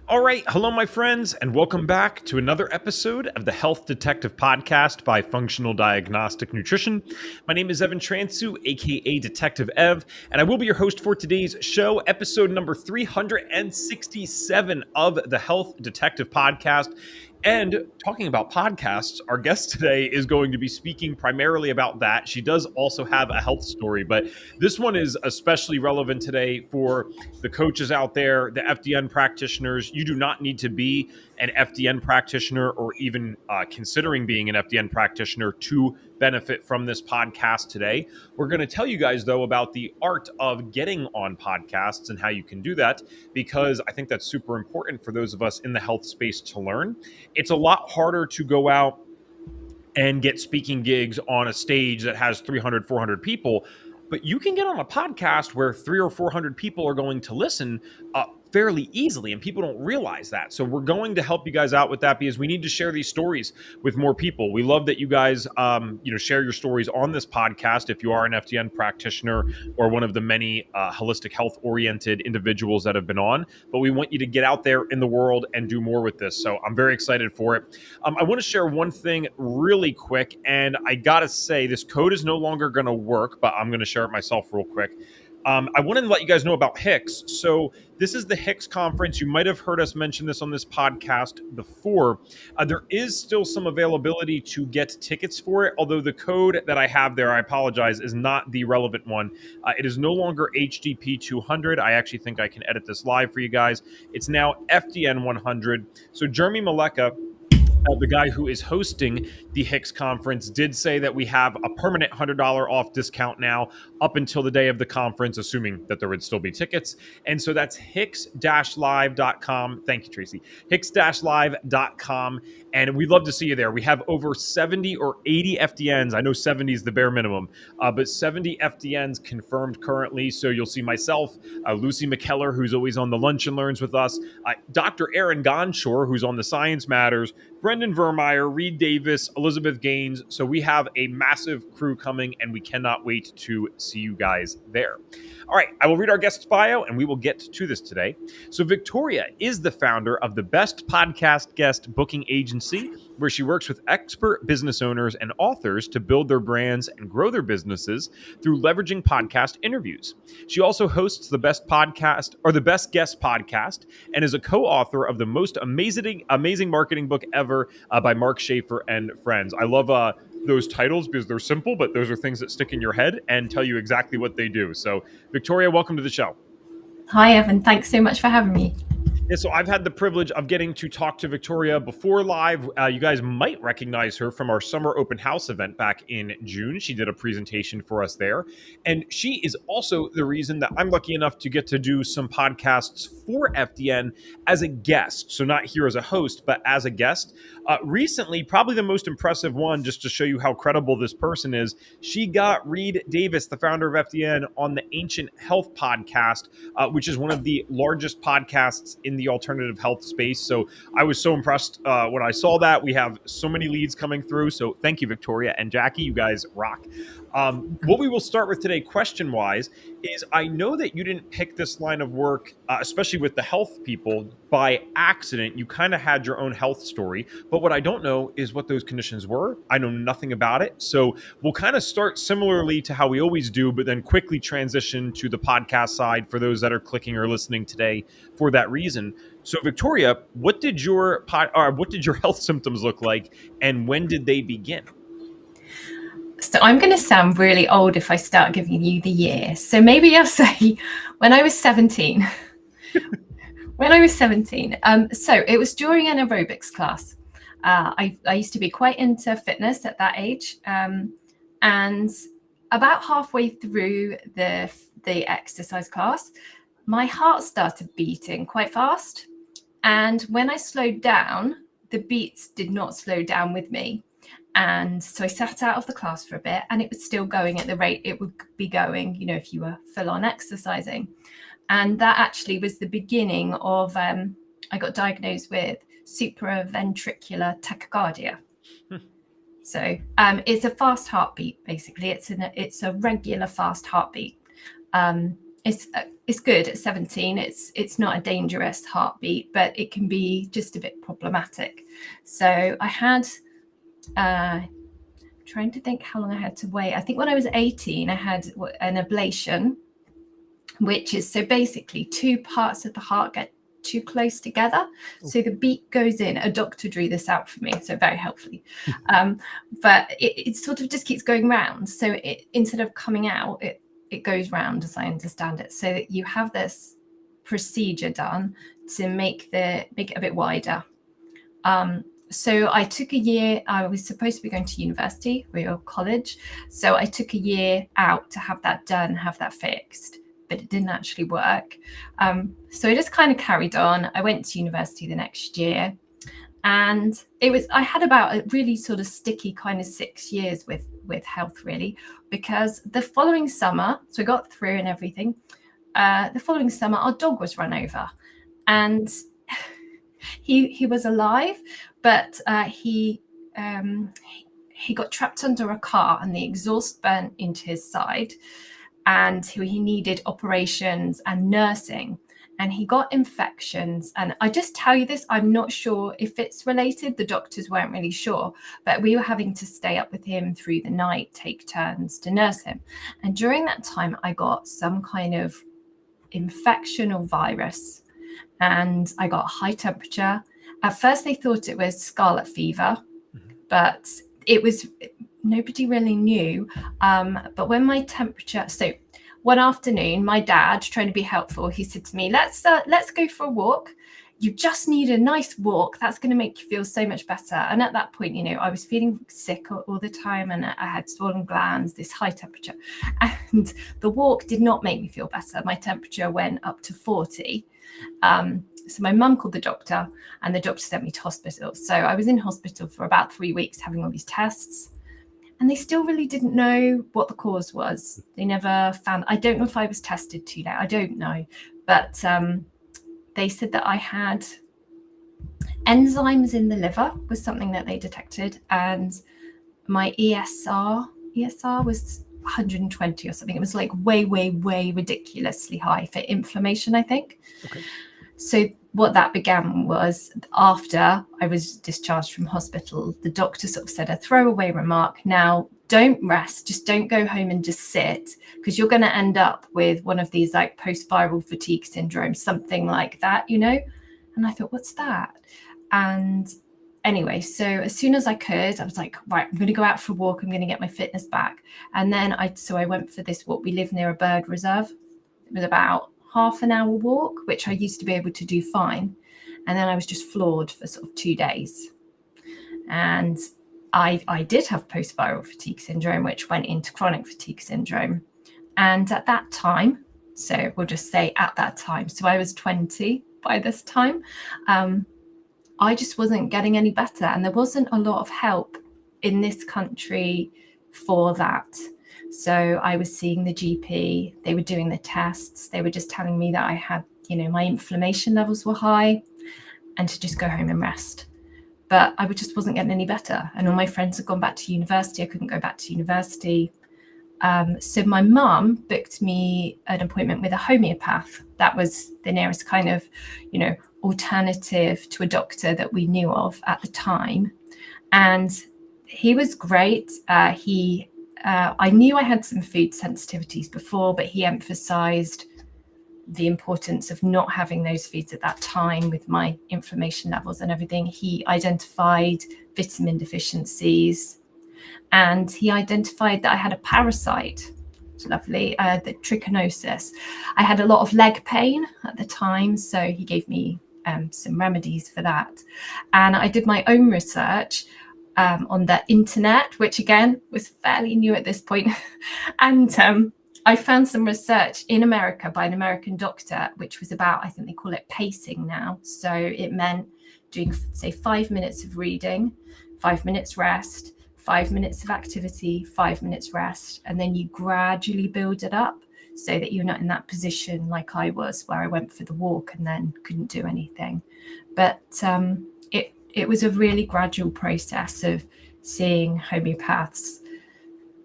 All right. Hello, my friends, and welcome back to another episode of the Health Detective Podcast by Functional Diagnostic Nutrition. My name is Evan Transue, aka Detective Ev, and I will be your host for today's show, episode number 367 of the Health Detective Podcast. And talking about podcasts, our guest today is going to be speaking primarily about that. She does also have a health story, but this one is especially relevant today for the coaches out there, the FDN practitioners. You do not need to be an FDN practitioner or even considering being an FDN practitioner to benefit from this podcast today. We're going to tell you guys, though, about the art of getting on podcasts and how you can do that, because I think that's super important for those of us in the health space to learn. It's a lot harder to go out and get speaking gigs on a stage that has 300, 400 people. But you can get on a podcast where 300 or 400 people are going to listen fairly easily, and people don't realize that. So we're going to help you guys out with that because we need to share these stories with more people. We love that you guys, share your stories on this podcast if you are an FDN practitioner or one of the many holistic health-oriented individuals that have been on. But we want you to get out there in the world and do more with this. So I'm very excited for it. I want to share one thing really quick, and I gotta say this code is no longer going to work, but I'm going to share it myself real quick. I wanted to let you guys know about HICS. So this is the HICS conference. You might have heard us mention this on this podcast before. There is still some availability to get tickets for it, although the code that I have there, I apologize, is not the relevant one. It is no longer HDP 200. I actually think I can edit this live for you guys. It's now FDN 100. So Jeremy Maleka, the guy who is hosting the HICS conference, did say that we have a permanent $100 off discount now up until the day of the conference, assuming that there would still be tickets. And so that's HICS-live.com. Thank you, Tracy. HICS-live.com. And we'd love to see you there. We have over 70 or 80 FDNs. I know 70 is the bare minimum, but 70 FDNs confirmed currently. So you'll see myself, Lucy McKellar, who's always on the Lunch and Learns with us, Dr. Aaron Gonshore, who's on the Science Matters, Brendan Vermeyer, Reed Davis, Elizabeth Gaines. So we have a massive crew coming, and we cannot wait to see you guys there. All right, I will read our guest's bio, and we will get to this today. So Victoria is the founder of the Best Podcast Guest Booking Agency, where she works with expert business owners and authors to build their brands and grow their businesses through leveraging podcast interviews. She also hosts the Best Podcast or the Best Guest Podcast, and is a co-author of the most amazing marketing book ever by Mark Schaefer and friends. I love those titles because they're simple, but those are things that stick in your head and tell you exactly what they do. So, Victoria, welcome to the show. Hi, Evan. Thanks so much for having me. Yeah, so I've had the privilege of getting to talk to Victoria before live. You guys might recognize her from our summer open house event back in June. She did a presentation for us there. And she is also the reason that I'm lucky enough to get to do some podcasts for FDN as a guest. So not here as a host, but as a guest. Recently, probably the most impressive one, just to show you how credible this person is, she got Reed Davis, the founder of FDN, on the Ancient Health podcast, which is one of the largest podcasts in the alternative health space. So I was so impressed when I saw that. We have so many leads coming through. So thank you, Victoria and Jackie. You guys rock. What we will start with today, question-wise, is I know that you didn't pick this line of work, especially with the health people, by accident. You kind of had your own health story, but what I don't know is what those conditions were. I know nothing about it. So we'll kind of start similarly to how we always do, but then quickly transition to the podcast side for those that are clicking or listening today for that reason. So Victoria, what did your health symptoms look like, and when did they begin? So I'm going to sound really old if I start giving you the year. So maybe I'll say when I was 17. When I was 17. So it was during an aerobics class. I used to be quite into fitness at that age. And about halfway through the exercise class, my heart started beating quite fast. And when I slowed down, the beats did not slow down with me. And so I sat out of the class for a bit, and it was still going at the rate it would be going, if you were full on exercising. And that actually was the beginning of, I got diagnosed with supraventricular tachycardia. So it's a fast heartbeat, basically. It's a regular fast heartbeat. it's good at 17. It's not a dangerous heartbeat, but it can be just a bit problematic. So I had trying to think how long I had to wait. I think when I was 18, I had an ablation, which is, so basically 2 parts of the heart get too close together. So the beat goes in. A doctor drew this out for me, so very helpfully. But it sort of just keeps going round. So instead of coming out, it goes round, as I understand it. So that you have this procedure done to make it a bit wider. So I took a year. I was supposed to be going to university or college. So I took a year out to have that done, have that fixed, but it didn't actually work. So I just kind of carried on. I went to university the next year, and I had about a really sort of sticky kind of 6 years with health, really, because the following summer, so I got through and everything. The following summer, our dog was run over, and he was alive, but he got trapped under a car, and the exhaust burnt into his side, and he needed operations and nursing, and he got infections. And I just tell you this, I'm not sure if it's related. The doctors weren't really sure, but we were having to stay up with him through the night, take turns to nurse him. And during that time, I got some kind of infection or virus, and I got high temperature. At first, they thought it was scarlet fever, but nobody really knew. But when my temperature, so one afternoon, my dad, trying to be helpful, he said to me, let's go for a walk. You just need a nice walk. That's going to make you feel so much better. And at that point, I was feeling sick all the time, and I had swollen glands, this high temperature. And the walk did not make me feel better. My temperature went up to 40. So my mum called the doctor, and the doctor sent me to hospital. So I was in hospital for about 3 weeks having all these tests, and they still really didn't know what the cause was. They never found, I don't know if I was tested too late, I don't know. But they said that I had enzymes in the liver was something that they detected, and my ESR was 120 or something. It was like way, way, way ridiculously high for inflammation, I think. Okay. So what that began was, after I was discharged from hospital, the doctor sort of said a throwaway remark. Now, don't rest, just don't go home and just sit, because you're going to end up with one of these like post-viral fatigue syndrome, something like that, And I thought, what's that? And anyway, so as soon as I could, I was like, right, I'm going to go out for a walk. I'm going to get my fitness back. And then I went for this walk. We live near a bird reserve. It was about half an hour walk, which I used to be able to do fine. And then I was just floored for sort of 2 days. And I did have post-viral fatigue syndrome, which went into chronic fatigue syndrome. And at that time, so we'll just say at that time, so I was 20 by this time, I just wasn't getting any better. And there wasn't a lot of help in this country for that. So I was seeing the GP, they were doing the tests, they were just telling me that I had, my inflammation levels were high, and to just go home and rest. But I just wasn't getting any better. And all my friends had gone back to university. I couldn't go back to university. So my mum booked me an appointment with a homeopath. That was the nearest kind of, alternative to a doctor that we knew of at the time. And he was great. I knew I had some food sensitivities before, but he emphasized the importance of not having those foods at that time with my inflammation levels and everything. He identified vitamin deficiencies, and he identified that I had a parasite. It's lovely, the trichinosis. I had a lot of leg pain at the time, so he gave me some remedies for that. And I did my own research on the internet, which again was fairly new at this point. And I found some research in America by an American doctor, which was about, I think they call it pacing now. So it meant doing, say, 5 minutes of reading, 5 minutes rest, 5 minutes of activity, 5 minutes rest, and then you gradually build it up so that you're not in that position like I was, where I went for the walk and then couldn't do anything. But it was a really gradual process of seeing homeopaths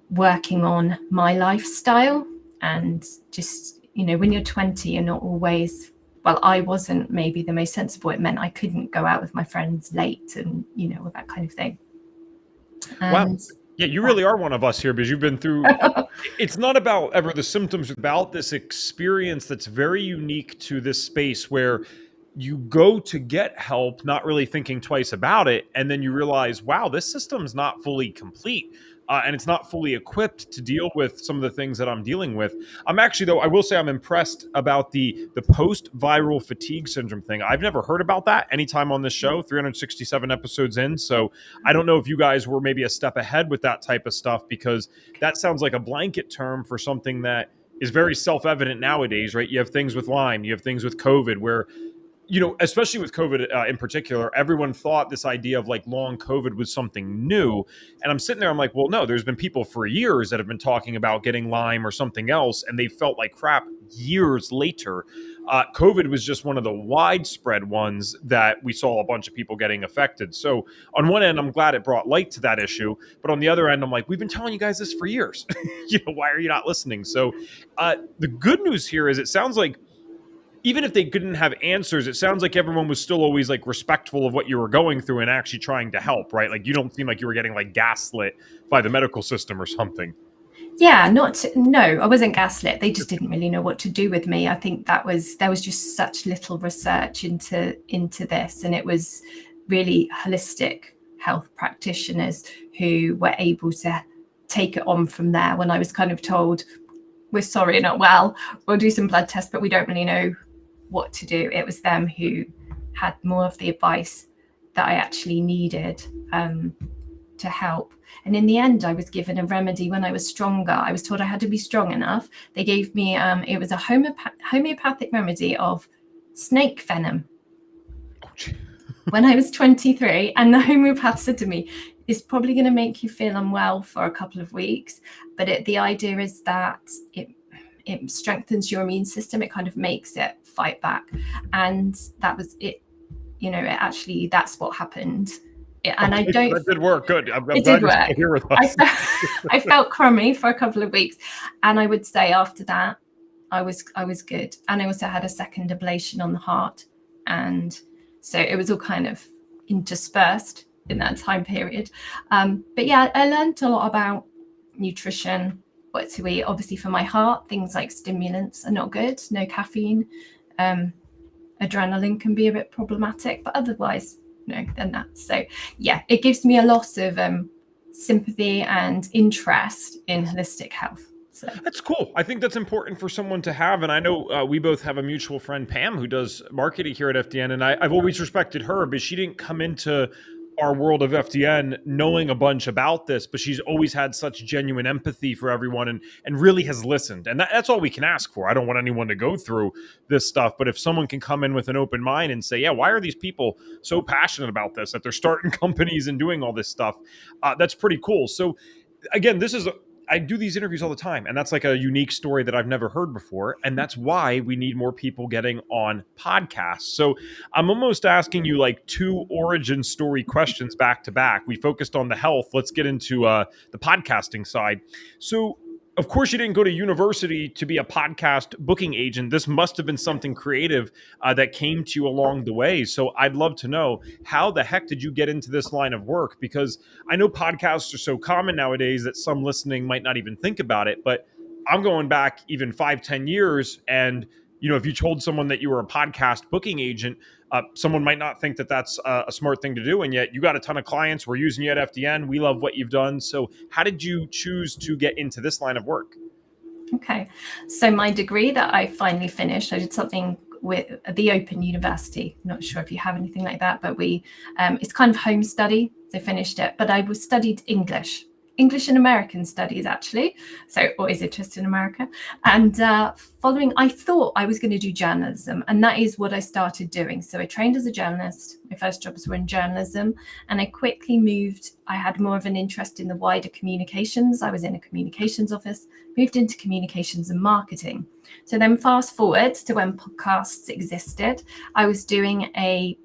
working on my lifestyle and just when you're 20, you're not always, well, I wasn't maybe the most sensible. It meant I couldn't go out with my friends late and, all that kind of thing. Wow. And Yeah, you really are one of us here because you've been through. It's not about ever the symptoms, it's about this experience that's very unique to this space where you go to get help, not really thinking twice about it, and then you realize, wow, this system's not fully complete. And it's not fully equipped to deal with some of the things that I'm dealing with. I'm actually, though, I will say I'm impressed about the post-viral fatigue syndrome thing. I've never heard about that anytime on this show, 367 episodes in. So I don't know if you guys were maybe a step ahead with that type of stuff, because that sounds like a blanket term for something that is very self-evident nowadays, right? You have things with Lyme, you have things with COVID where especially with COVID in particular, everyone thought this idea of like long COVID was something new. And I'm sitting there, I'm like, well, no, there's been people for years that have been talking about getting Lyme or something else, and they felt like crap years later. COVID was just one of the widespread ones that we saw a bunch of people getting affected. So on one end, I'm glad it brought light to that issue. But on the other end, I'm like, we've been telling you guys this for years. Why are you not listening? So the good news here is it sounds like, even if they couldn't have answers, it sounds like everyone was still always like respectful of what you were going through and actually trying to help, right? Like you don't seem like you were getting like gaslit by the medical system or something. Yeah, no, I wasn't gaslit. They just didn't really know what to do with me. I think there was just such little research into this, and it was really holistic health practitioners who were able to take it on from there. When I was kind of told, we're sorry, you're not well, we'll do some blood tests, but we don't really know what to do. It was them who had more of the advice that I actually needed to help. And in the end, I was given a remedy when I was stronger. I was told I had to be strong enough. They gave me, it was a homeopathic remedy of snake venom when I was 23. And the homeopath said to me, it's probably going to make you feel unwell for a couple of weeks. But the idea is that it strengthens your immune system. It kind of makes it fight back. And that was it. That's what happened. And I don't. That did work. Good. I'm it glad did work. You're here with us. I felt crummy for a couple of weeks, and I would say after that, I was good. And I also had a second ablation on the heart, and so it was all kind of interspersed in that time period. But yeah, I learned a lot about nutrition, what to eat. Obviously, for my heart, things like stimulants are not good. No caffeine. Adrenaline can be a bit problematic, but otherwise, then that's so. Yeah, it gives me a lot of sympathy and interest in holistic health. So that's cool. I think that's important for someone to have. And I know we both have a mutual friend, Pam, who does marketing here at FDN. And I've always respected her, but she didn't come into our world of FDN knowing a bunch about this, but she's always had such genuine empathy for everyone and really has listened. And that's all we can ask for. I don't want anyone to go through this stuff, but if someone can come in with an open mind and say, yeah, why are these people so passionate about this, that they're starting companies and doing all this stuff? That's pretty cool. So again, I do these interviews all the time, and that's like a unique story that I've never heard before. And that's why we need more people getting on podcasts. So I'm almost asking you like two origin story questions back to back. We focused on the health. Let's get into the podcasting side. So of course, you didn't go to university to be a podcast booking agent. This must have been something creative that came to you along the way. So I'd love to know, how the heck did you get into this line of work? Because I know podcasts are so common nowadays that some listening might not even think about it. But I'm going back even 5-10 years. And, if you told someone that you were a podcast booking agent, someone might not think that that's a smart thing to do. And yet you got a ton of clients. We're using you at FDN. We love what you've done. So how did you choose to get into this line of work? Okay. So my degree that I finally finished, I did something with the Open University. Not sure if you have anything like that, but it's kind of home study. So finished it, but I studied English and American studies, actually. So always interested in America. And I thought I was going to do journalism, and that is what I started doing. So I trained as a journalist. My first jobs were in journalism, and I quickly moved. I had more of an interest in the wider communications. I was in a communications office, moved into communications and marketing. So then fast forward to when podcasts existed, I was doing a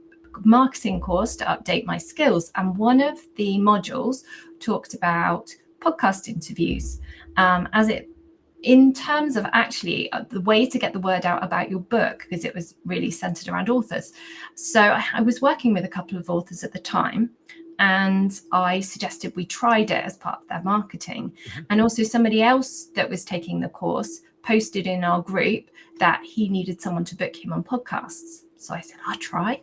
marketing course to update my skills. And one of the modules talked about podcast interviews. As it in terms of actually the way to get the word out about your book, because it was really centered around authors. So I was working with a couple of authors at the time, and I suggested we tried it as part of their marketing. Mhm. And also somebody else that was taking the course posted in our group that he needed someone to book him on podcasts. So I said, I'll try.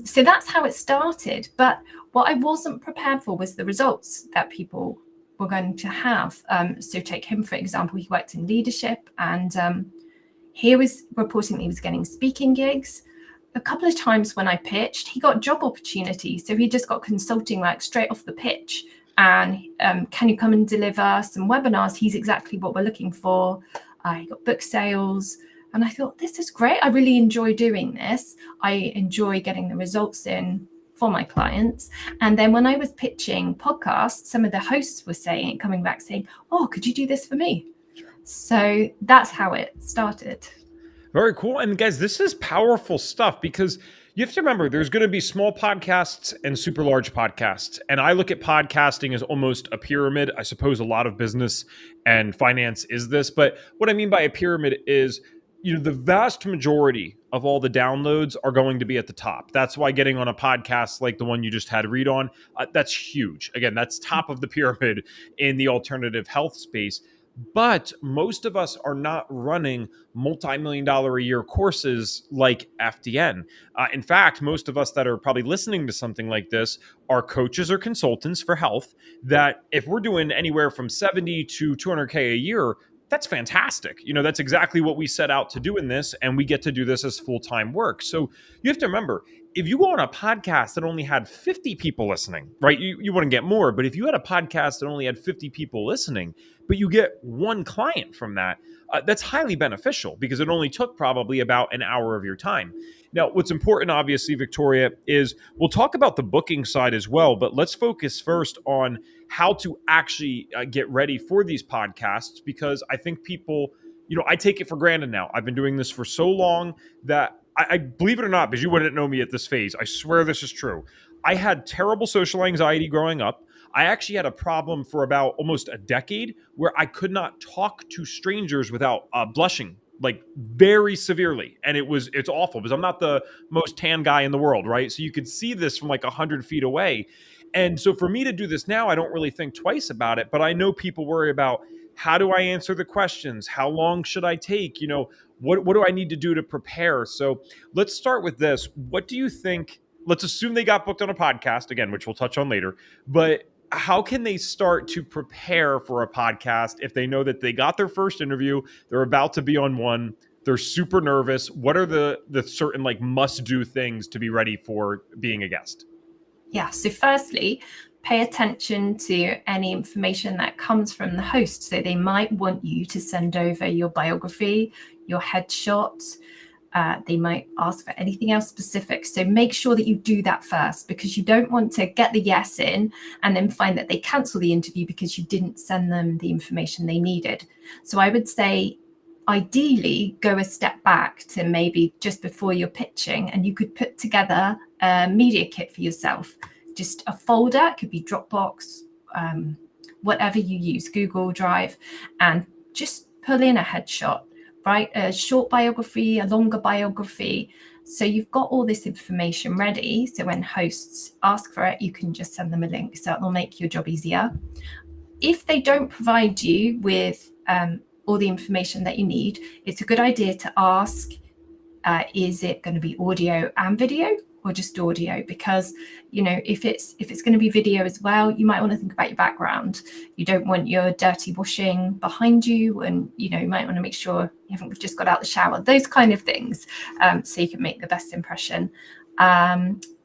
So that's how it started. But what I wasn't prepared for was the results that people were going to have. So take him, for example, he worked in leadership, and he was reporting that he was getting speaking gigs. A couple of times when I pitched, he got job opportunities. So he just got consulting work straight off the pitch. And can you come and deliver some webinars? He's exactly what we're looking for. He got book sales. And I thought, this is great. I really enjoy doing this. I enjoy getting the results in for my clients. And then when I was pitching podcasts, some of the hosts were coming back saying, oh, could you do this for me? So that's how it started. Very cool. And guys, this is powerful stuff because you have to remember there's going to be small podcasts and super large podcasts. And I look at podcasting as almost a pyramid. I suppose a lot of business and finance is this. But what I mean by a pyramid is, the vast majority of all the downloads are going to be at the top. That's why getting on a podcast like the one you just had read on, that's huge. Again, that's top of the pyramid in the alternative health space. But most of us are not running multi-million-dollar a year courses like FDN. In fact, most of us that are probably listening to something like this are coaches or consultants for health that if we're doing anywhere from 70 to 200K a year, that's fantastic. That's exactly what we set out to do in this, and we get to do this as full-time work. So you have to remember, if you go on a podcast that only had 50 people listening, right, you wouldn't get more. But if you had a podcast that only had 50 people listening, but you get one client from that, that's highly beneficial because it only took probably about an hour of your time. Now, what's important, obviously, Victoria, is we'll talk about the booking side as well, but let's focus first on how to actually get ready for these podcasts, because I think people, I take it for granted now. I've been doing this for so long that I believe it or not, because you wouldn't know me at this phase, I swear this is true. I had terrible social anxiety growing up. I actually had a problem for about almost a decade where I could not talk to strangers without blushing, like very severely. And it's awful because I'm not the most tan guy in the world, right? So you could see this from like 100 feet away. And so for me to do this now, I don't really think twice about it, but I know people worry about, how do I answer the questions? How long should I take? What do I need to do to prepare? So let's start with this. What do you think? Let's assume they got booked on a podcast again, which we'll touch on later, but how can they start to prepare for a podcast if they know that they got their first interview, they're about to be on one, they're super nervous? What are the certain like must do things to be ready for being a guest? Yeah. So firstly, pay attention to any information that comes from the host. So they might want you to send over your biography, your headshot. They might ask for anything else specific. So make sure that you do that first, because you don't want to get the yes in and then find that they cancel the interview because you didn't send them the information they needed. So I would say, ideally, go a step back to maybe just before you're pitching, and you could put together a media kit for yourself. Just a folder, it could be Dropbox, whatever you use, Google Drive, and just pull in a headshot, right? A short biography, a longer biography. So you've got all this information ready. So when hosts ask for it, you can just send them a link. So it'll make your job easier. If they don't provide you with all the information that you need, it's a good idea to ask, is it going to be audio and video or just audio? Because, if it's going to be video as well, you might want to think about your background. You don't want your dirty washing behind you, and, you might want to make sure you haven't just got out the shower, those kind of things, so you can make the best impression.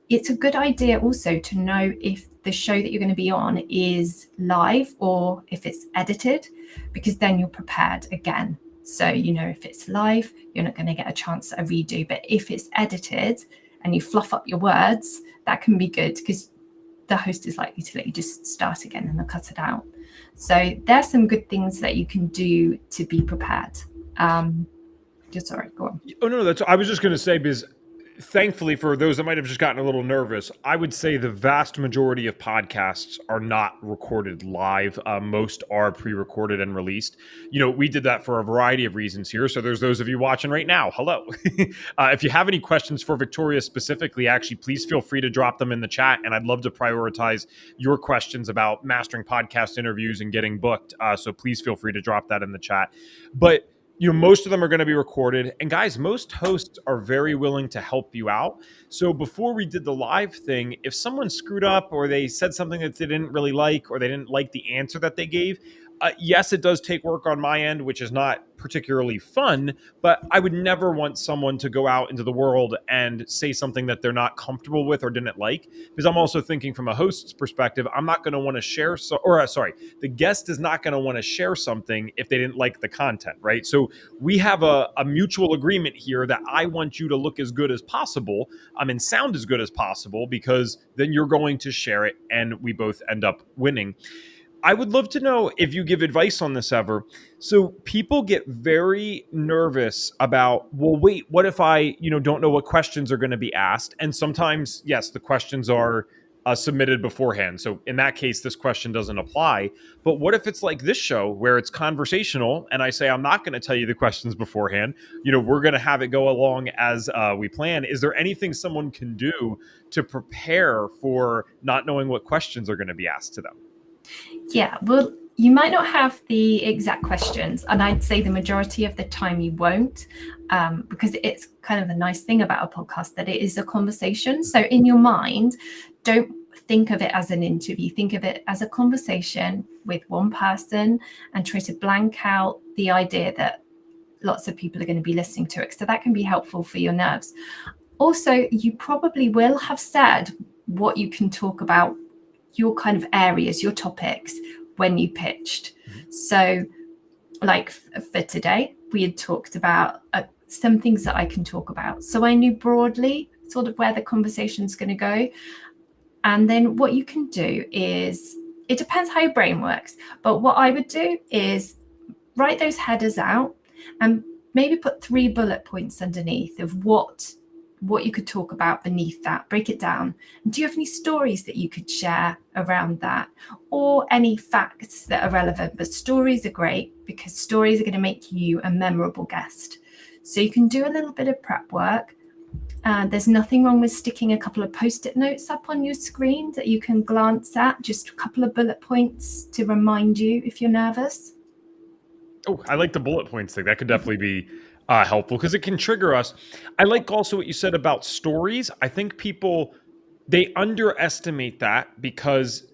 It's a good idea also to know if the show that you're going to be on is live or if it's edited, because then you're prepared again. So, if it's live, you're not going to get a chance at a redo. But if it's edited and you fluff up your words, that can be good, because the host is likely to let you just start again and they'll cut it out. So there's some good things that you can do to be prepared. Sorry, go on. Oh, no, I was just going to say, because Thankfully, for those that might have just gotten a little nervous, I would say the vast majority of podcasts are not recorded live. Most are pre-recorded and released. We did that for a variety of reasons here. So there's those of you watching right now. Hello. If you have any questions for Victoria specifically, actually, please feel free to drop them in the chat. And I'd love to prioritize your questions about mastering podcast interviews and getting booked. So please feel free to drop that in the chat. But most of them are going to be recorded. And guys, most hosts are very willing to help you out. So before we did the live thing, if someone screwed up or they said something that they didn't really like, or they didn't like the answer that they gave, yes, it does take work on my end, which is not particularly fun, but I would never want someone to go out into the world and say something that they're not comfortable with or didn't like, because I'm also thinking from a host's perspective, I'm not going to want to share, the guest is not going to want to share something if they didn't like the content, right? So we have a mutual agreement here that I want you to look as good as possible, and sound as good as possible, because then you're going to share it and we both end up winning. I would love to know if you give advice on this ever. So people get very nervous about, well, wait, what if I, don't know what questions are going to be asked? And sometimes, yes, the questions are submitted beforehand. So in that case, this question doesn't apply. But what if it's like this show where it's conversational and I say, I'm not going to tell you the questions beforehand. We're going to have it go along as we plan. Is there anything someone can do to prepare for not knowing what questions are going to be asked to them? Yeah, well, you might not have the exact questions, and I'd say the majority of the time you won't, because it's kind of a nice thing about a podcast that it is a conversation. So in your mind, don't think of it as an interview. Think of it as a conversation with one person, and try to blank out the idea that lots of people are going to be listening to it. So that can be helpful for your nerves. Also, you probably will have said what you can talk about, your kind of areas, your topics, when you pitched. So like for today, we had talked about some things that I can talk about. So I knew broadly sort of where the conversation's going to go. And then what you can do is, it depends how your brain works, but what I would do is write those headers out and maybe put 3 bullet points underneath of what you could talk about beneath that. Break it down. Do you have any stories that you could share around that, or any facts that are relevant? But stories are great because stories are going to make you a memorable guest. So you can do a little bit of prep work. There's nothing wrong with sticking a couple of post-it notes up on your screen that you can glance at, just a couple of bullet points to remind you if you're nervous. Oh, I like the bullet points thing. That could definitely be helpful because it can trigger us. I like also what you said about stories. I think people, they underestimate that because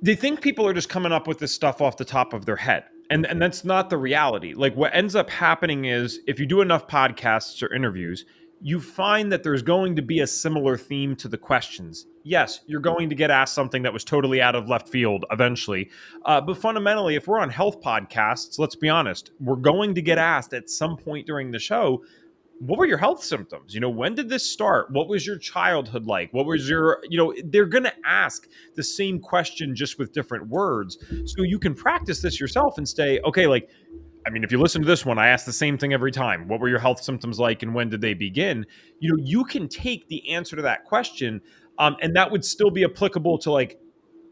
they think people are just coming up with this stuff off the top of their head. And that's not the reality. Like what ends up happening is if you do enough podcasts or interviews, you find that there's going to be a similar theme to the questions. Yes, you're going to get asked something that was totally out of left field eventually. But fundamentally, if we're on health podcasts, let's be honest, we're going to get asked at some point during the show, what were your health symptoms? When did this start? What was your childhood like? What was your, they're going to ask the same question just with different words. So you can practice this yourself and say, okay, if you listen to this one, I ask the same thing every time. What were your health symptoms like and when did they begin? You can take the answer to that question, and that would still be applicable to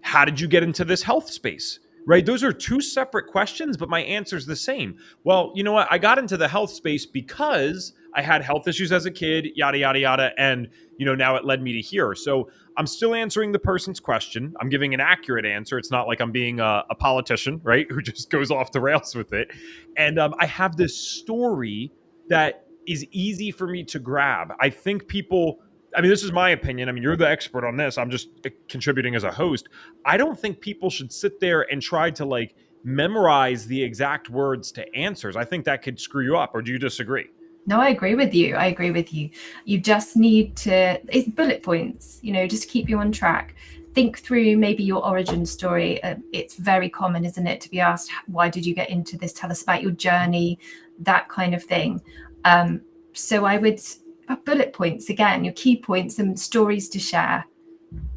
how did you get into this health space? Right? Those are 2 separate questions, but my answer is the same. Well, you know what? I got into the health space because I had health issues as a kid, yada, yada, yada. And, now it led me to here. So I'm still answering the person's question. I'm giving an accurate answer. It's not like I'm being a politician, right? Who just goes off the rails with it. And I have this story that is easy for me to grab. I think people, this is my opinion. You're the expert on this. I'm just contributing as a host. I don't think people should sit there and try to memorize the exact words to answers. I think that could screw you up. Or do you disagree? No, I agree with you. You just need to, it's bullet points, just keep you on track. Think through maybe your origin story. It's very common, isn't it, to be asked, why did you get into this? Tell us about your journey, that kind of thing. So I would, bullet points, again, your key points and stories to share.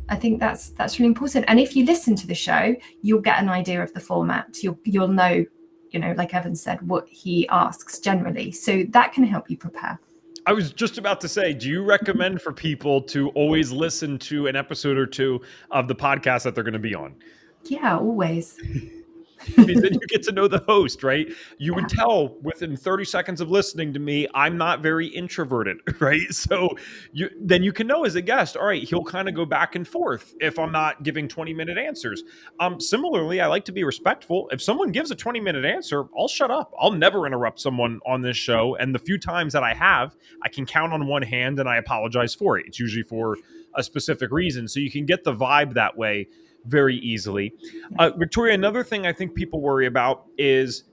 I think that's really important. And if you listen to the show, you'll get an idea of the format. You'll know, like Evan said, what he asks generally. So that can help you prepare. I was just about to say, do you recommend for people to always listen to an episode or two of the podcast that they're going to be on? Yeah, always. Because then you get to know the host, right? You would Yeah. tell within 30 seconds of listening to me, I'm not very introverted, right? So then you can know as a guest, all right, he'll kind of go back and forth if I'm not giving 20-minute answers. Similarly, I like to be respectful. If someone gives a 20-minute answer, I'll shut up. I'll never interrupt someone on this show. And the few times that I have, I can count on one hand and I apologize for it. It's usually for a specific reason. So you can get the vibe that way very easily. Victoria, another thing I think people worry about is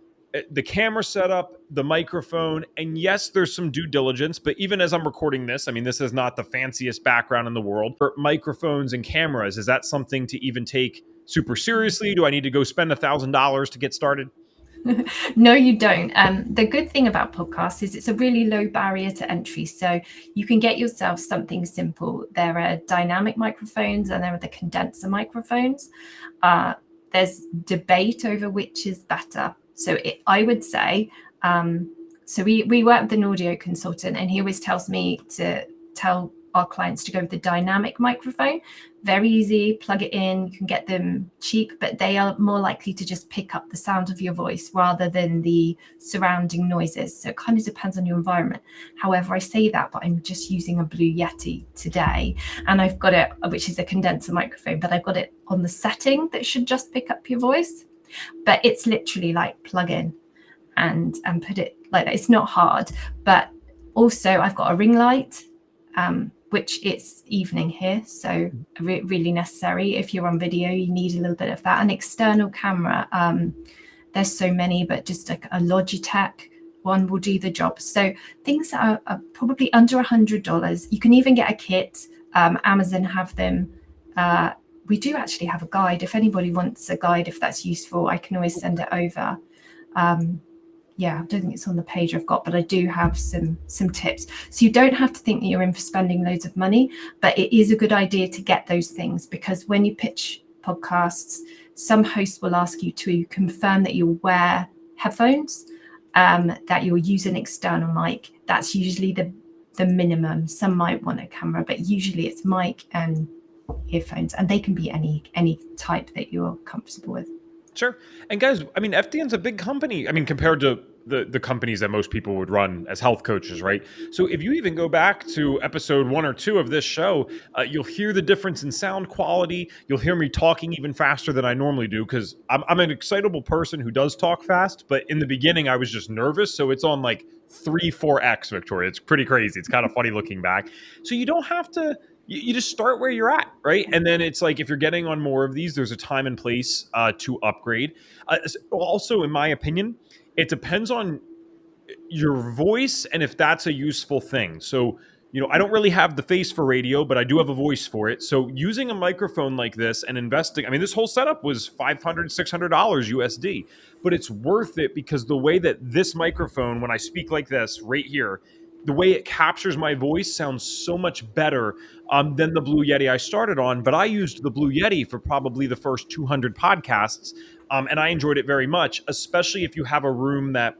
the camera setup, the microphone, and yes, there's some due diligence, but even as I'm recording this, I mean, this is not the fanciest background in the world. For microphones and cameras, is that something to even take super seriously? Do I need to go spend $1,000 to get started? No, you don't. The good thing about podcasts is it's a really low barrier to entry. So you can get yourself something simple. There are dynamic microphones and there are the condenser microphones. There's debate over which is better. So I would say, so we work with an audio consultant and he always tells me to tell our clients to go with the dynamic microphone. Very easy, plug it in, you can get them cheap, but they are more likely to just pick up the sound of your voice rather than the surrounding noises. So it kind of depends on your environment. However, I say that, but I'm just using a Blue Yeti today and I've got it, which is a condenser microphone, but I've got it on the setting that should just pick up your voice. But it's literally like plug in and put it like that. It's not hard, but also I've got a ring light, which it's evening here, so really necessary. If you're on video, you need a little bit of that. An external camera, there's so many, but just a Logitech one will do the job. So things that are probably under $100. You can even get a kit. Amazon have them. We do actually have a guide. If anybody wants a guide, if that's useful, I can always send it over. Yeah, I don't think it's on the page I've got, but I do have some tips. So you don't have to think that you're in for spending loads of money, but it is a good idea to get those things because when you pitch podcasts, some hosts will ask you to confirm that you'll wear headphones, that you'll use an external mic. That's usually the minimum. Some might want a camera, but usually it's mic and earphones, and they can be any type that you're comfortable with. Sure. And guys, I mean, FDN's a big company. I mean, compared to the companies that most people would run as health coaches, right? So if you even go back to episode 1 or 2 of this show, you'll hear the difference in sound quality. You'll hear me talking even faster than I normally do because I'm an excitable person who does talk fast. But in the beginning, I was just nervous. So it's on like 3-4x, Victoria. It's pretty crazy. It's kind of funny looking back. So you don't have to... You just start where you're at, right? And then it's like if you're getting on more of these, there's a time and place to upgrade. Also, in my opinion, it depends on your voice and if that's a useful thing. So, I don't really have the face for radio, but I do have a voice for it. So using a microphone like this and investing, I mean, this whole setup was $500, $600 USD, but it's worth it because the way that this microphone, when I speak like this right here, the way it captures my voice sounds so much better than the Blue Yeti I started on. But I used the Blue Yeti for probably the first 200 podcasts, and I enjoyed it very much, especially if you have a room that,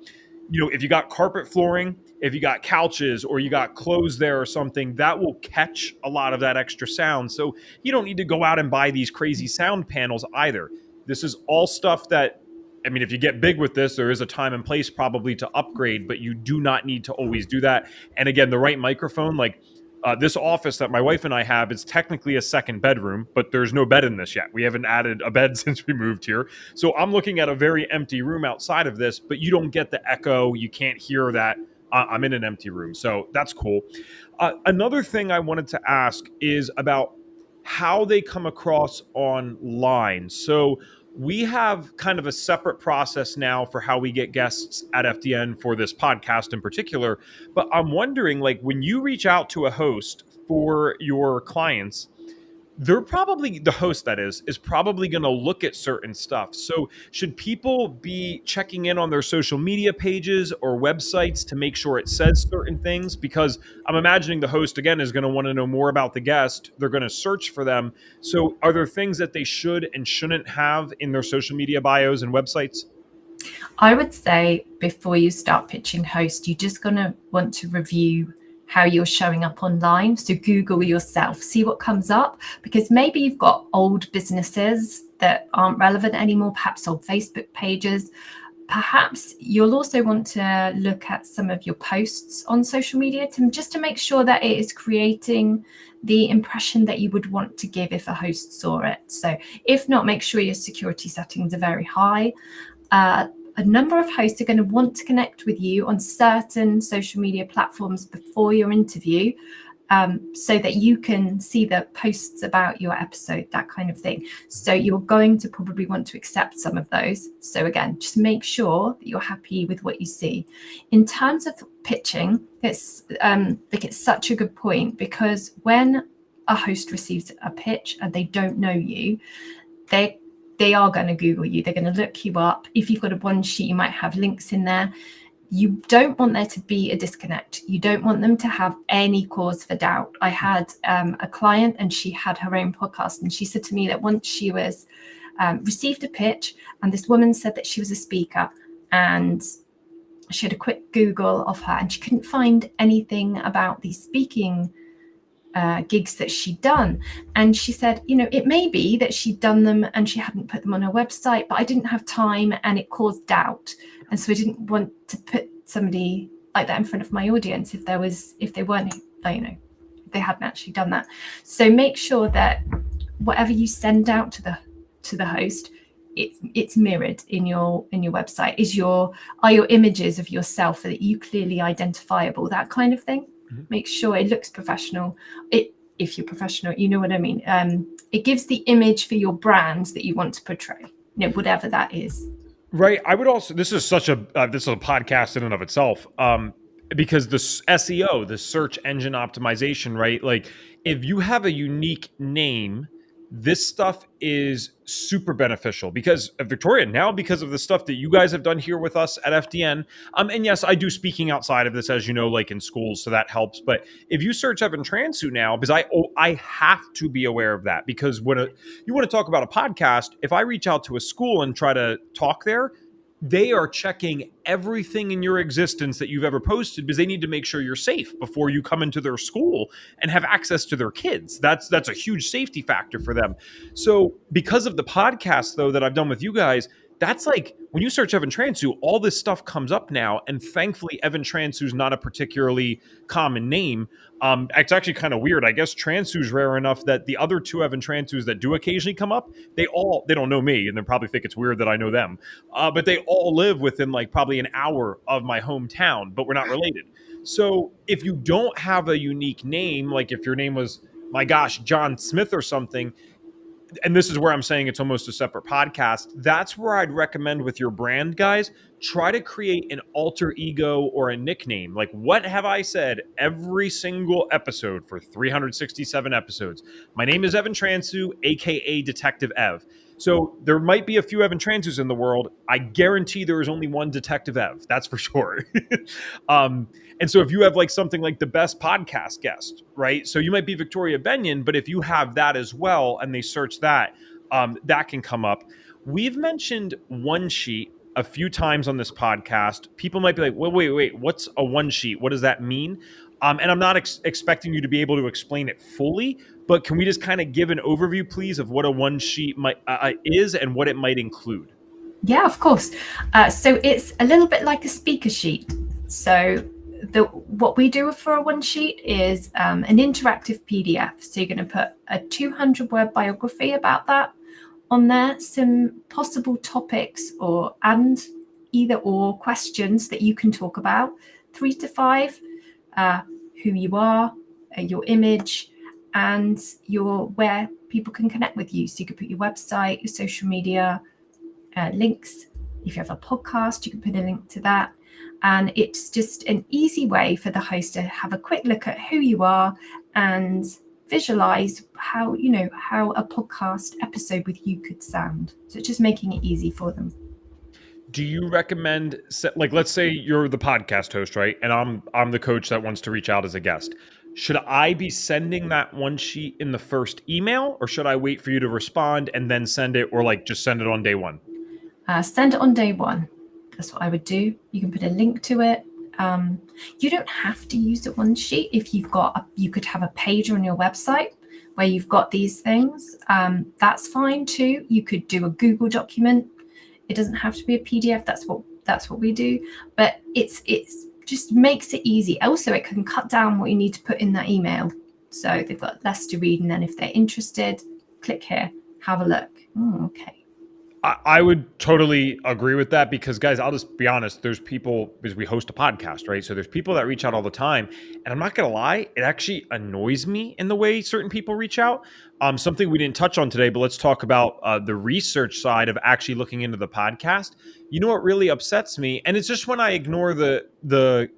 if you got carpet flooring, if you got couches or you got clothes there or something, that will catch a lot of that extra sound. So you don't need to go out and buy these crazy sound panels either. This is all stuff that, I mean, if you get big with this, there is a time and place probably to upgrade, but you do not need to always do that. And again, the right microphone, like this office that my wife and I have, is technically a second bedroom, but there's no bed in this yet. We haven't added a bed since we moved here. So I'm looking at a very empty room outside of this, but you don't get the echo. You can't hear that I'm in an empty room. So that's cool. Another thing I wanted to ask is about how they come across online. So we have kind of a separate process now for how we get guests at FDN for this podcast in particular. But I'm wondering, like, when you reach out to a host for your clients, they're probably, the host that is probably going to look at certain stuff. So should people be checking in on their social media pages or websites to make sure it says certain things? Because I'm imagining the host, again, is going to want to know more about the guest. They're going to search for them. So are there things that they should and shouldn't have in their social media bios and websites? I would say before you start pitching hosts, you're just going to want to review how you're showing up online. So Google yourself, see what comes up, because maybe you've got old businesses that aren't relevant anymore, perhaps old Facebook pages. Perhaps you'll also want to look at some of your posts on social media to make sure that it is creating the impression that you would want to give if a host saw it. So if not, make sure your security settings are very high. A number of hosts are going to want to connect with you on certain social media platforms before your interview, so that you can see the posts about your episode, that kind of thing. So you're going to probably want to accept some of those. So again, just make sure that you're happy with what you see. In terms of pitching, it's such a good point, because when a host receives a pitch and they don't know you, they are going to Google you. They're going to look you up. If you've got a one sheet, you might have links in there. You don't want there to be a disconnect. You don't want them to have any cause for doubt. I had a client, and she had her own podcast, and she said to me that once she was received a pitch, and this woman said that she was a speaker, and she had a quick Google of her, and she couldn't find anything about these speaking gigs that she'd done. And she said, it may be that she'd done them and she hadn't put them on her website, but I didn't have time and it caused doubt. And so I didn't want to put somebody like that in front of my audience if they weren't, if they hadn't actually done that. So make sure that whatever you send out to the host, it's mirrored in your website. Are your images of yourself, that you clearly identifiable, that kind of thing. Mm-hmm. Make sure it looks professional. If you're professional, you know what I mean. It gives the image for your brand that you want to portray, whatever that is. Right. I would also, this is a podcast in and of itself, because the SEO, the search engine optimization, right? Like, if you have a unique name, this stuff is super beneficial, because Victoria, now because of the stuff that you guys have done here with us at FDN, and yes, I do speaking outside of this, as you know, like in schools, so that helps. But if you search Evan Transue now, because I have to be aware of that, because when you want to talk about a podcast, if I reach out to a school and try to talk there, they are checking everything in your existence that you've ever posted, because they need to make sure you're safe before you come into their school and have access to their kids. That's a huge safety factor for them. So because of the podcast, though, that I've done with you guys, that's like, when you search Evan Transue, all this stuff comes up now. And thankfully, Evan Transue is not a particularly common name. It's actually kind of weird. I guess Transue's rare enough that the other two Evan Transues that do occasionally come up, they don't know me, and they probably think it's weird that I know them. But they all live within like probably an hour of my hometown, but we're not related. So if you don't have a unique name, like if your name was, my gosh, John Smith or something, and this is where I'm saying it's almost a separate podcast, that's where I'd recommend with your brand, guys, try to create an alter ego or a nickname. Like, what have I said every single episode for 367 episodes? My name is Evan Transue, aka Detective Ev. So there might be a few Evan Transues in the world. I guarantee there is only one Detective Ev. That's for sure. And so if you have like something like the best podcast guest, right? So you might be Victoria Bennion, but if you have that as well and they search that, that can come up. We've mentioned one sheet a few times on this podcast. People might be like, well, wait, what's a one sheet? What does that mean? And I'm not expecting you to be able to explain it fully, but can we just kind of give an overview, please, of what a one sheet is and what it might include? Yeah, of course. So it's a little bit like a speaker sheet. So what we do for a one sheet is an interactive PDF. So you're going to put a 200-word biography about that on there, some possible topics and either or questions that you can talk about, 3 to 5, who you are, your image, and where people can connect with you. So you could put your website, your social media, links. If you have a podcast, you can put a link to that. And it's just an easy way for the host to have a quick look at who you are and visualize how a podcast episode with you could sound. So it's just making it easy for them. Do you recommend, like, let's say you're the podcast host, right? And I'm the coach that wants to reach out as a guest. Should I be sending that one sheet in the first email, or should I wait for you to respond and then send it, or like just send it on day one? Send it on day one. That's what I would do. You can put a link to it. You don't have to use a one sheet. If you've got, you could have a page on your website where you've got these things. That's fine too. You could do a Google document. It doesn't have to be a PDF. That's what we do. But it's just makes it easy. Also, it can cut down what you need to put in that email, so they've got less to read. And then if they're interested, click here, have a look. Okay. I would totally agree with that because, guys, I'll just be honest. There's people, because we host a podcast, right? So there's people that reach out all the time. And I'm not going to lie, it actually annoys me in the way certain people reach out. Something we didn't touch on today, but let's talk about the research side of actually looking into the podcast. You know what really upsets me? And it's just when I ignore the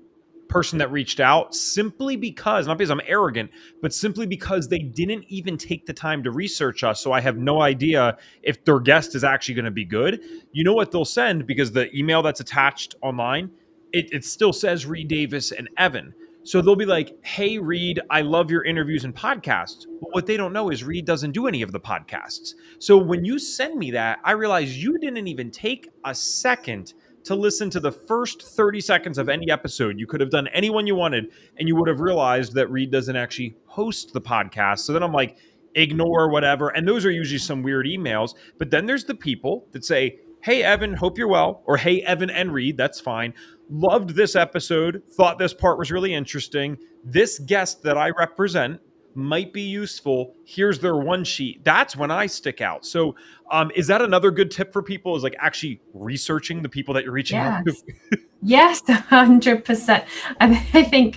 person that reached out simply because, not because I'm arrogant, but simply because they didn't even take the time to research us. So I have no idea if their guest is actually going to be good. You know what they'll send, because the email that's attached online, it still says Reed Davis and Evan. So they'll be like, hey, Reed, I love your interviews and podcasts. But what they don't know is Reed doesn't do any of the podcasts. So when you send me that, I realize you didn't even take a second to listen to the first 30 seconds of any episode. You could have done any one you wanted, and you would have realized that Reed doesn't actually host the podcast. So then I'm like, ignore whatever. And those are usually some weird emails. But then there's the people that say, hey, Evan, hope you're well. Or hey, Evan and Reed, that's fine. Loved this episode. Thought this part was really interesting. This guest that I represent might be useful. Here's their one sheet. That's when I stick out. So is that another good tip for people, is like actually researching the people that you're reaching out to? Yes, 100%. And I think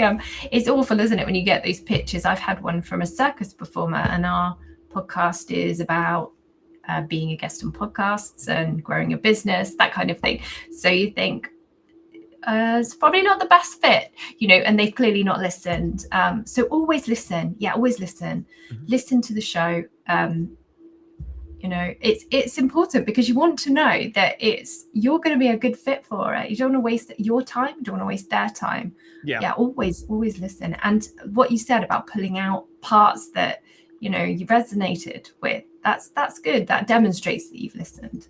it's awful, isn't it, when you get these pitches? I've had one from a circus performer, and our podcast is about being a guest on podcasts and growing a business, that kind of thing. So you think, it's probably not the best fit, and they've clearly not listened. So always listen. Yeah, always listen. Mm-hmm. Listen to the show. It's important, because you want to know that you're going to be a good fit for it. You don't want to waste your time. You don't want to waste their time. Yeah. Always listen. And what you said about pulling out parts that, you resonated with, that's good. That demonstrates that you've listened.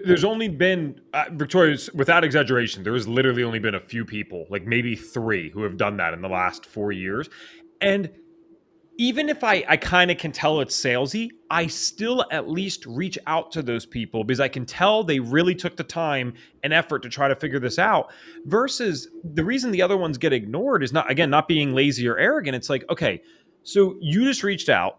There's only been, Victoria, without exaggeration, there has literally only been a few people, like maybe 3, who have done that in the last 4 years. And even if I kind of can tell it's salesy, I still at least reach out to those people, because I can tell they really took the time and effort to try to figure this out. Versus the reason the other ones get ignored is not being lazy or arrogant. It's like, okay, so you just reached out.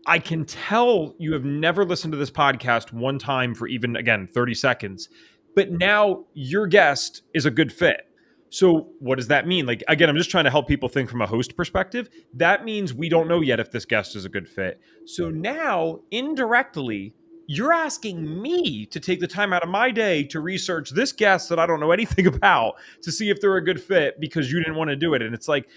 I can tell you have never listened to this podcast one time for even, again, 30 seconds, but now your guest is a good fit. So what does that mean? Like, again, I'm just trying to help people think from a host perspective. That means we don't know yet if this guest is a good fit. So now, indirectly, you're asking me to take the time out of my day to research this guest that I don't know anything about, to see if they're a good fit, because you didn't want to do it. And it's like,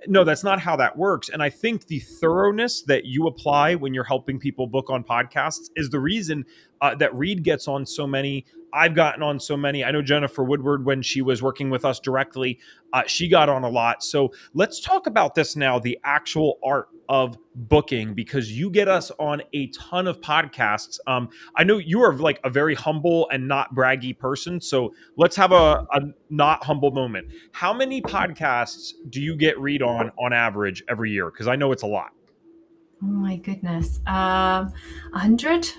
no, that's not how that works. And I think the thoroughness that you apply when you're helping people book on podcasts is the reason that Reed gets on so many. I've gotten on so many. I know Jennifer Woodward, when she was working with us directly, she got on a lot. So let's talk about this now, the actual art of booking, because you get us on a ton of podcasts. I know you are like a very humble and not braggy person. So let's have a not humble moment. How many podcasts do you get Reed on average every year? Because I know it's a lot. Oh my goodness. 100?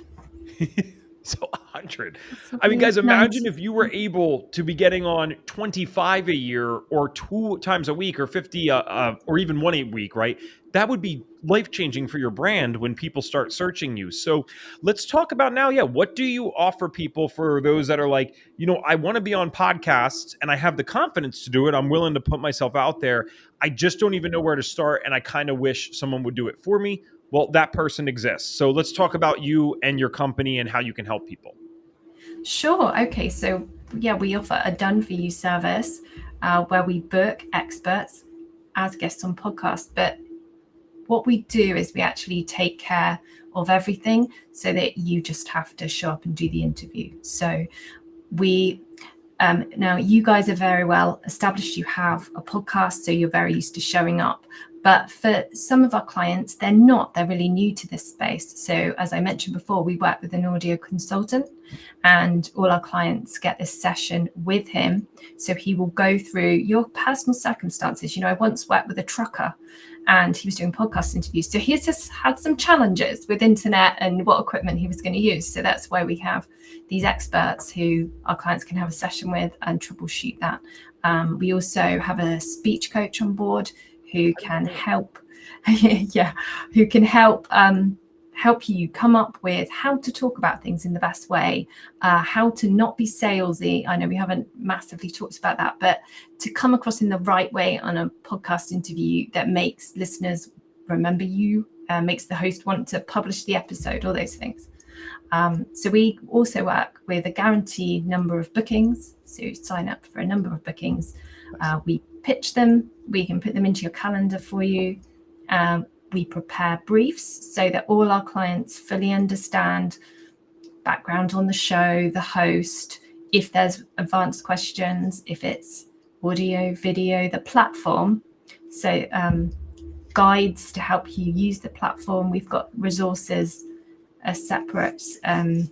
So 100. I mean, guys, imagine if you were able to be getting on 25 a year, or 2 times a week, or 50, or even 1 a week, right? That would be life-changing for your brand when people start searching you. So let's talk about now, what do you offer people, for those that are like, I want to be on podcasts and I have the confidence to do it. I'm willing to put myself out there. I just don't even know where to start, and I kind of wish someone would do it for me. Well, that person exists. So let's talk about you and your company and how you can help people. Sure. Okay. So we offer a done-for-you service where we book experts as guests on podcasts. But what we do is we actually take care of everything, so that you just have to show up and do the interview. So now you guys are very well established. You have a podcast, so you're very used to showing up. But for some of our clients, they're really new to this space. So as I mentioned before, we work with an audio consultant, and all our clients get this session with him. So he will go through your personal circumstances. I once worked with a trucker, and he was doing podcast interviews. So he's just had some challenges with internet and what equipment he was going to use. So that's why we have these experts who our clients can have a session with and troubleshoot that. We also have a speech coach on board who can help, who can help you come up with how to talk about things in the best way, how to not be salesy. I know we haven't massively talked about that, but to come across in the right way on a podcast interview that makes listeners remember you, makes the host want to publish the episode, all those things. So we also work with a guaranteed number of bookings. So you sign up for a number of bookings. We pitch them. We can put them into your calendar for you. We prepare briefs so that all our clients fully understand background on the show, the host, if there's advanced questions, if it's audio, video, the platform. So guides to help you use the platform. We've got resources, a separate, a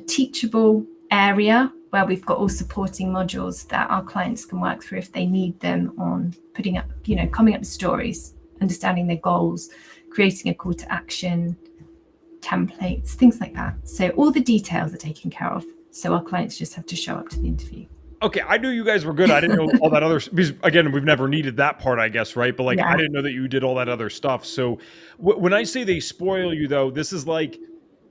teachable area where we've got all supporting modules that our clients can work through if they need them on putting up, coming up with stories, understanding their goals, creating a call to action, templates, things like that. So all the details are taken care of. So our clients just have to show up to the interview. Okay, I knew you guys were good. I didn't know all that other, because again, we've never needed that part, I guess, right? But like, I didn't know that you did all that other stuff. So when I say they spoil you, though, this is like,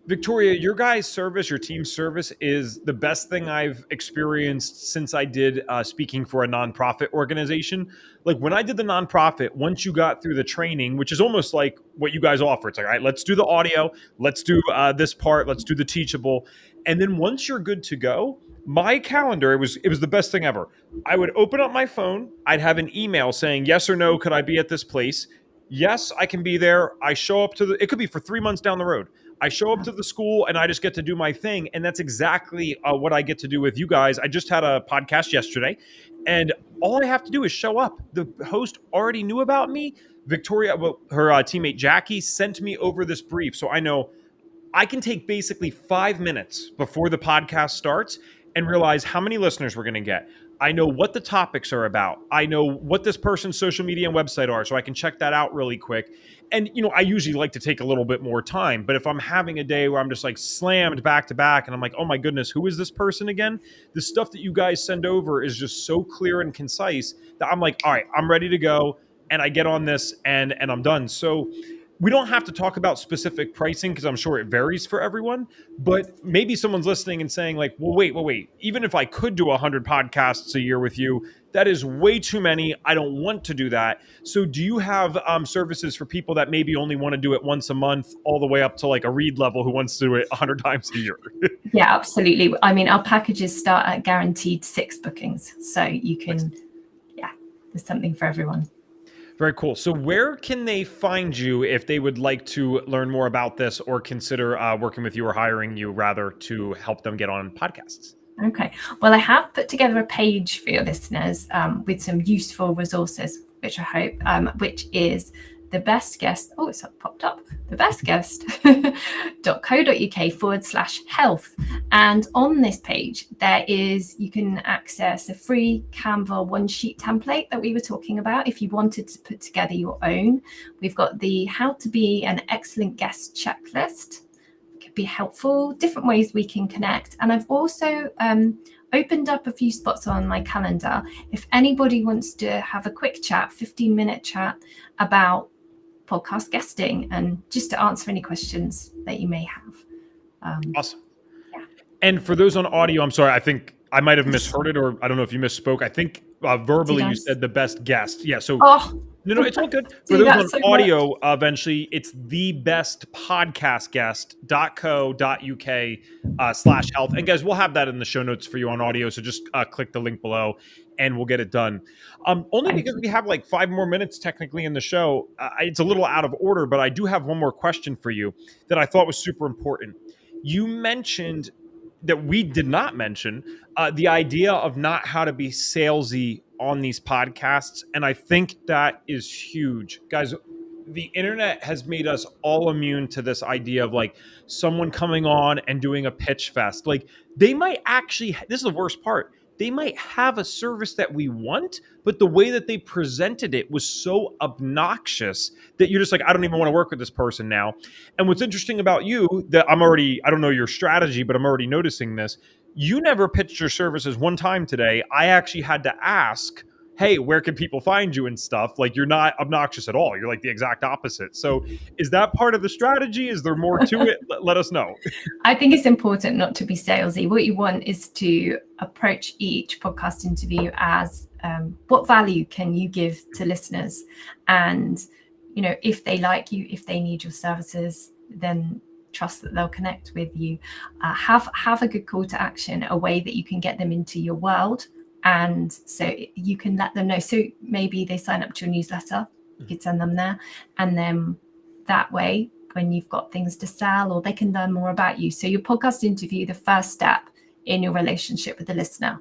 Victoria, your guys' service, your team's service is the best thing I've experienced since I did speaking for a nonprofit organization. Like when I did the nonprofit, once you got through the training, which is almost like what you guys offer, it's like, all right, let's do the audio, let's do this part, let's do the teachable. And then once you're good to go, my calendar, it was the best thing ever. I would open up my phone, I'd have an email saying, yes or no, could I be at this place? Yes, I can be there. I show up to it could be for 3 months down the road. I show up to the school and I just get to do my thing. And that's exactly what I get to do with you guys. I just had a podcast yesterday and all I have to do is show up. The host already knew about me. Victoria, her teammate Jackie sent me over this brief. So I know I can take basically 5 minutes before the podcast starts and realize how many listeners we're going to get. I know what the topics are about. I know what this person's social media and website are, so I can check that out really quick. And, I usually like to take a little bit more time, but if I'm having a day where I'm just like slammed back to back and I'm like, oh my goodness, who is this person again? The stuff that you guys send over is just so clear and concise that I'm like, all right, I'm ready to go. And I get on this and I'm done. So we don't have to talk about specific pricing because I'm sure it varies for everyone, but maybe someone's listening and saying like, well, wait. Even if I could do 100 podcasts a year with you, that is way too many. I don't want to do that. So do you have services for people that maybe only want to do it once a month all the way up to like a Reed level who wants to do it 100 times a year? Yeah, absolutely. I mean, our packages start at guaranteed 6 bookings. So you can, there's something for everyone. Very cool. So where can they find you if they would like to learn more about this or consider working with you or hiring you rather to help them get on podcasts? Okay. Well, I have put together a page for your listeners with some useful resources, which I hope, which is the best guest. Oh, it's popped up. thebestguest.co.uk/health. And on this page, you can access a free Canva one sheet template that we were talking about. If you wanted to put together your own, we've got the how to be an excellent guest checklist. It could be helpful, different ways we can connect. And I've also opened up a few spots on my calendar. If anybody wants to have a quick chat, 15-minute chat about podcast guesting and just to answer any questions that you may have. Awesome. Yeah. And for those on audio, I'm sorry, I think I might have misheard it, or I don't know if you misspoke. I think verbally you said the best guest. Yeah. So no, it's all good. For those on audio, eventually it's thebestpodcastguest.co.uk/health. And guys, we'll have that in the show notes for you on audio. So just click the link below and we'll get it done. Only because we have like 5 more minutes technically in the show. It's a little out of order, but I do have one more question for you that I thought was super important. You mentioned that we did not mention the idea of not how to be salesy on these podcasts. And I think that is huge. Guys, the internet has made us all immune to this idea of like someone coming on and doing a pitch fest. Like they might actually, this is the worst part. They might have a service that we want, but the way that they presented it was so obnoxious that you're just like, I don't even want to work with this person now. And what's interesting about you that I don't know your strategy, but I'm already noticing this. You never pitched your services one time today. I actually had to ask, hey, where can people find you and stuff? Like you're not obnoxious at all. You're like the exact opposite. So is that part of the strategy? Is there more to it? Let us know. I think it's important not to be salesy. What you want is to approach each podcast interview as what value can you give to listeners? And, you know, if they like you, if they need your services, then trust that they'll connect with you. Have a good call to action, a way that you can get them into your world. And so you can let them know. So maybe they sign up to your newsletter, you could send them there. And then that way, when you've got things to sell, or they can learn more about you. So your podcast interview, the first step in your relationship with the listener.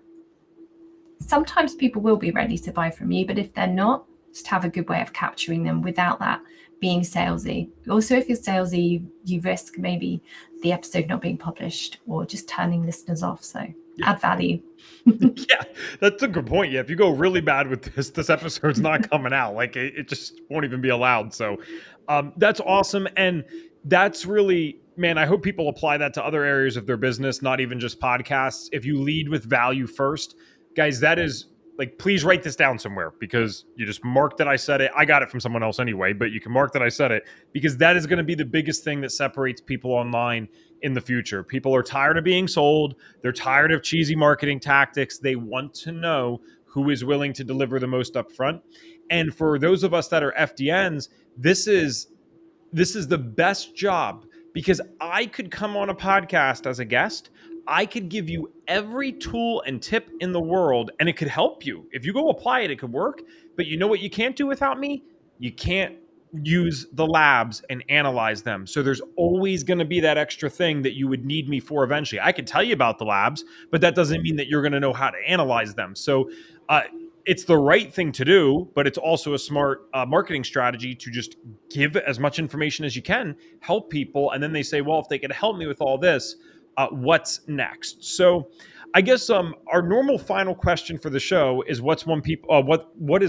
Sometimes people will be ready to buy from you, but if they're not, just have a good way of capturing them without that being salesy. Also, if you're salesy, you risk maybe the episode not being published or just turning listeners off. So add value. Yeah, that's a good point. Yeah, if you go really bad with this episode's not coming out. Like it just won't even be allowed. So that's awesome. And that's really, man, I hope people apply that to other areas of their business, not even just podcasts. If you lead with value first, guys, that is like, please write this down somewhere, because you just mark that I said it. I got it from someone else anyway, but you can mark that I said it, because that is going to be the biggest thing that separates people online in the future. People are tired of being sold. They're tired of cheesy marketing tactics. They want to know who is willing to deliver the most upfront. And for those of us that are FDNs, this is the best job, because I could come on a podcast as a guest. I could give you every tool and tip in the world, and it could help you. If you go apply it, it could work. But you know what you can't do without me? You can't use the labs and analyze them. So there's always going to be that extra thing that you would need me for eventually. I could tell you about the labs, but that doesn't mean that you're going to know how to analyze them. So it's the right thing to do, but it's also a smart marketing strategy to just give as much information as you can, help people. And then they say, well, if they could help me with all this, what's next? So I guess our normal final question for the show is what is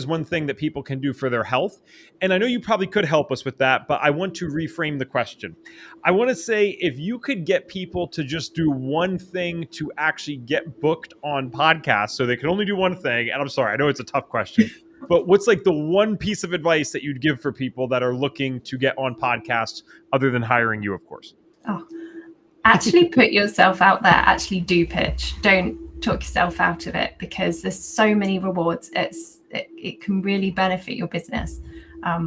one thing that people can do for their health? And I know you probably could help us with that, but I want to reframe the question. I want to say, if you could get people to just do one thing to actually get booked on podcasts, so they can only do one thing, and I'm sorry, I know it's a tough question, but what's like the one piece of advice that you'd give for people that are looking to get on podcasts, other than hiring you, of course? Oh, actually put yourself out there. Actually do pitch. Don't talk yourself out of it, because there's so many rewards. It can really benefit your business. I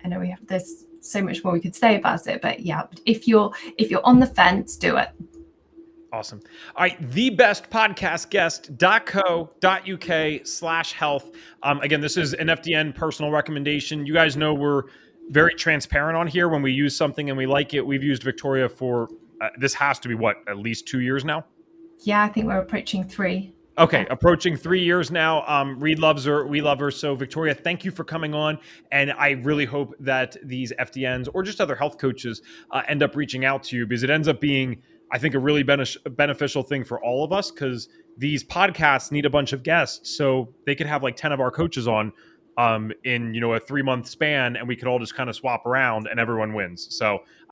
know there's so much more we could say about it, but yeah, if you're on the fence, do it. Awesome. All right. thebestpodcastguest.co.uk/health. Again, this is an FDN personal recommendation. You guys know we're very transparent on here. When we use something and we like it, we've used Victoria for, this has to be at least 2 years now? Yeah, I think we're approaching 3. Okay, Yeah. approaching 3 years now. Reed loves her. We love her. So Victoria, thank you for coming on. And I really hope that these FDNs or just other health coaches end up reaching out to you, because it ends up being, I think, a really beneficial thing for all of us, because these podcasts need a bunch of guests. So they could have like 10 of our coaches on in a 3-month span, and we could all just kind of swap around and everyone wins. So